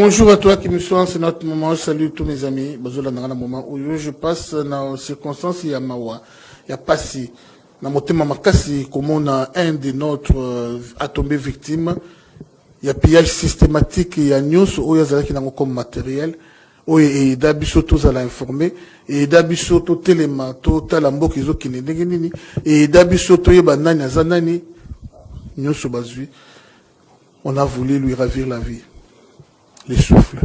Bonjour à toi qui me soigne, c'est notre moment. Salut tous mes amis. Bazola dans un moment où je passe dans les circonstances, il y a Mawa, il y a Passi. Dans mon thème Makasi, comme on a un de notre a tombé victime, il y a pillage systématique, il y a news, où il y a qui n'ont comme matériel, où il y a d'abisso tous à l'informer, et d'abisso tout téléma, tout talambo qui ont qui n'est nini, et d'abisso tout y a banani à zanani, news au bazui. On a voulu lui ravir la vie. Les souffles.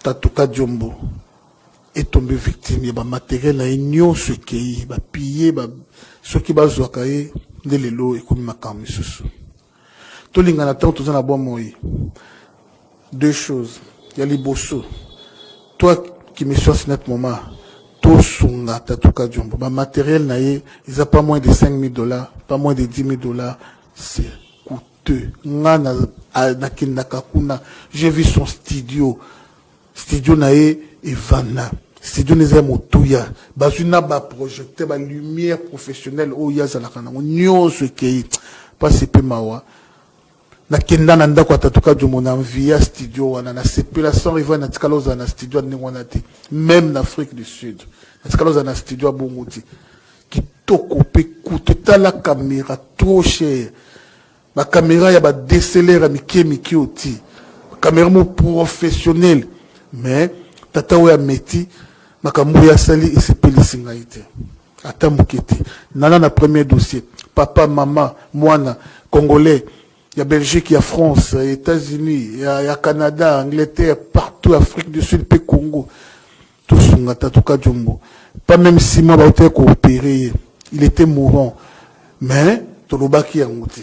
Tatouka Djombo est tombé victime. Il y a matériel à union, ce qui est pillé, ce qui est zoakaye, de l'élo et comme ma camme sous. Tout le monde attend tout ça bon moi. Deux choses. Il y a les bosso. Toi qui me sois net moment, tout sunga Tatouka Djombo. Ma matériel na ils a pas moins de $5,000, pas moins de $10,000. C'est coûteux. J'ai vu son studio nae et vana studio neza motuya bazuna ba projecteur ba lumière professionnelle oya za la kana nyo ce qui pas c'est mawa na kenda na ndako atatuka jo mon envie studio wana na sepela sans rival na tikaloza na studio ni wana te même en Afrique du Sud na tikaloza na studio bongoti qui toko pe coûte ta la caméra trop cher. Ma caméra y a des DSLR à Miki Oti. Ma caméra professionnelle. Mais, tata ou ya meti, ma caméra ya sali et c'est pélissingaïté. Ata mouketi. Nana na premier dossier. Papa, maman, moana, Congolais. Il y a Belgique, il y a France, il y a États-Unis, il y a Canada, Angleterre, partout, Afrique du Sud, puis Congo. Tout sungata, tout cas Djombo. Pas même 6 mois, il a été coopéré. Il était mourant. Mais, Tolobaki a mouti.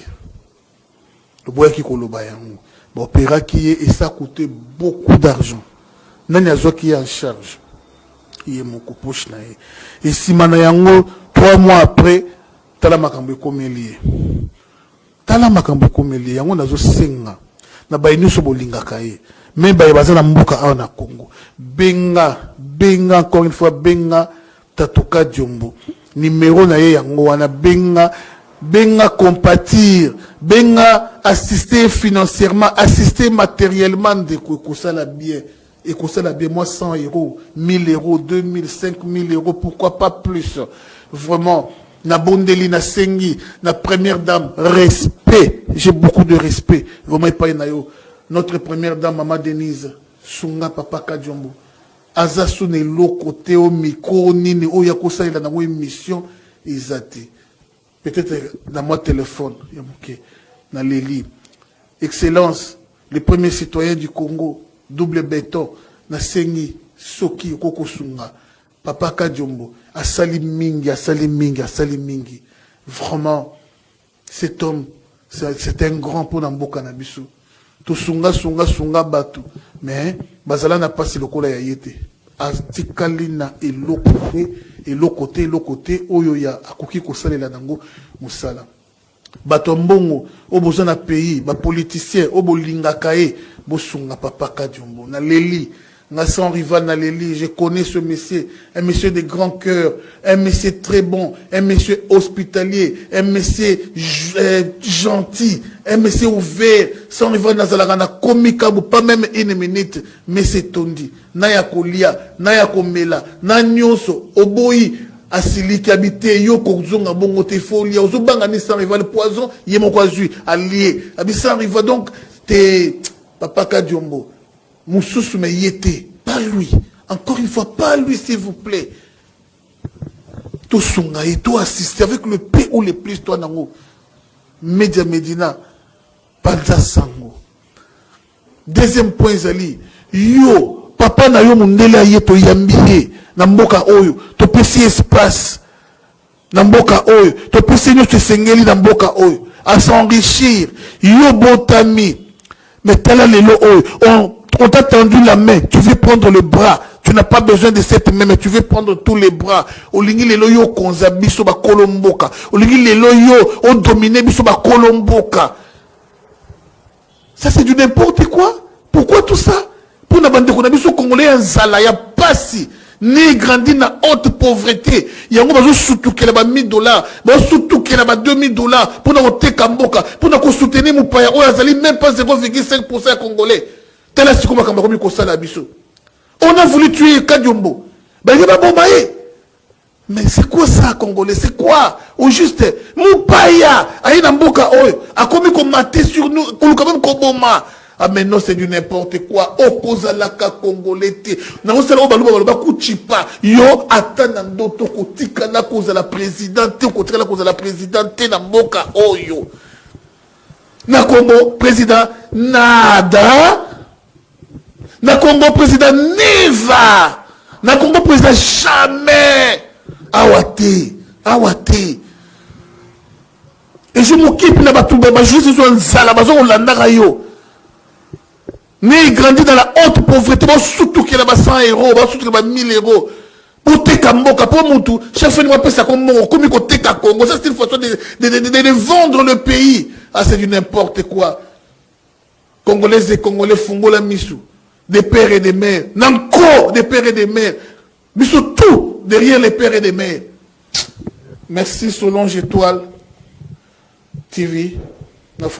Le bois qui koloba yango opéra qui est et ça coûtait beaucoup d'argent nani azo qui est en charge il est mon poche na et si mana yango 3 mois après tala makambo komeli yango nazo senga na bayinu so bolingaka ye mais baye bazana mbuka awa na Congo benga encore une fois benga Tatouka Djombo numéro na ye yango wana benga compatir, benga assister financièrement, assister matériellement de ça la bien. Et ça la bien, moi 100 €, 1000 €, 2000, 5000 €, pourquoi pas plus. Vraiment, na bondeli, na sengi, na première dame, respect. J'ai beaucoup de respect. Vraiment, pas nayo. Notre première dame, Maman Denise, Sunga Papa Kadjombo. Azasu ne lo côté au micro, nini, o yakosa il a une émission, izati. Peut-être dans mon téléphone, dans les livres. Excellence, les premiers citoyens du Congo, double béton, na sengi, soki, kokosunga, Papa Kadjombo, asali mingi. Vraiment, cet homme, c'est un grand pour Namboka Nabisu. Tout sunga batu. Mais, bazala n'a pas si le kola yayete. Astikalina et l'autre côté, oyoya, akoki kosalela nango, musala. Batombongo, obozo na pays, ba politicien, obolingakae, bosunga Papa Kadjombo, na leli, na sans rival na leli, je connais ce monsieur, un monsieur de grand cœur, un monsieur très bon, un monsieur hospitalier, un monsieur gentil, un monsieur ouvert, sans rival na zalagana, komikabu, pas même une minute, mais c'est tondi, na ya kolia, na ya komela, na nyoso, oboyi, asili qui habite, yo kozonga bongo te folia, ozobanga ni sans rival, poison, yemo kwa zui, allié, abi sans rival, donc, te, Papa Kadjombo, Moussous me yété, pas lui. Encore une fois, pas lui, s'il vous plaît. Tout sunga et tout assister avec le P ou les plus, toi, nango. Média Medina, Panza Sango. Deuxième point, Zali. Yo, papa na yo mundele ayeto yambie, namboka oyo, to pesi espace. Namboka oyo, to pesi nyo sengeli namboka oyo. À s'enrichir. Yo botami. Mais tel lelo oyo, on t'a tendu la main, tu veux prendre le bras, tu n'as pas besoin de cette main, mais tu veux prendre tous les bras. Olingi lelo yo konza biso ba kolomboka. Olingi lelo yo on domine biso ba kolomboka. Ça c'est du n'importe quoi. Pourquoi tout ça? Pour n'abandonner qu'on a biso congolais en zala ya pasi. Ni grandi na haute pauvreté. Yango bazo surtout qu'elle a $1000, bazo surtout qu'elle a $2000 pour na oteka mboka, pour na ko soutenir mon paya. O azali même pas 0,5% congolais. Tela sikoma kamba komi kosala biso. On a voulu tuer Kadiombo. Ben il va bombayer. Mais c'est quoi ça, Congolais? C'est quoi? Au juste, Moupaya, aïe Namboka, a commis qu'on maté sur nous, qu'on quand même Koboma. Ah, mais non, c'est du n'importe quoi. Opposa la Congolais. Non, c'est là où Balouba Kouchipa. Yo, attends, Nandoto, Kotika, na cause de la présidente, Kotika, la cause de la présidente, Namboka, oh yo. Na Congo, président, nada. Na Congo, président, neva. Na Congo, président, jamais. Awate, awate. Et je m'occupe de ma toube, je suis sur un salabazo, on l'a yo. Mais grandi dans la haute pauvreté, surtout qu'il y a 100 euros, surtout qu'il y a 1000 euros. Pour te kamboka, pour mon tout, chaque fois que ça comme il te Congo, ça c'est une façon de vendre le pays. Ah, c'est du n'importe quoi. Congolais et Congolais font la missou. Des pères et des mères. Encore des pères et des mères. Mais surtout, derrière les pères et des mères. Merci Solange Étoile TV.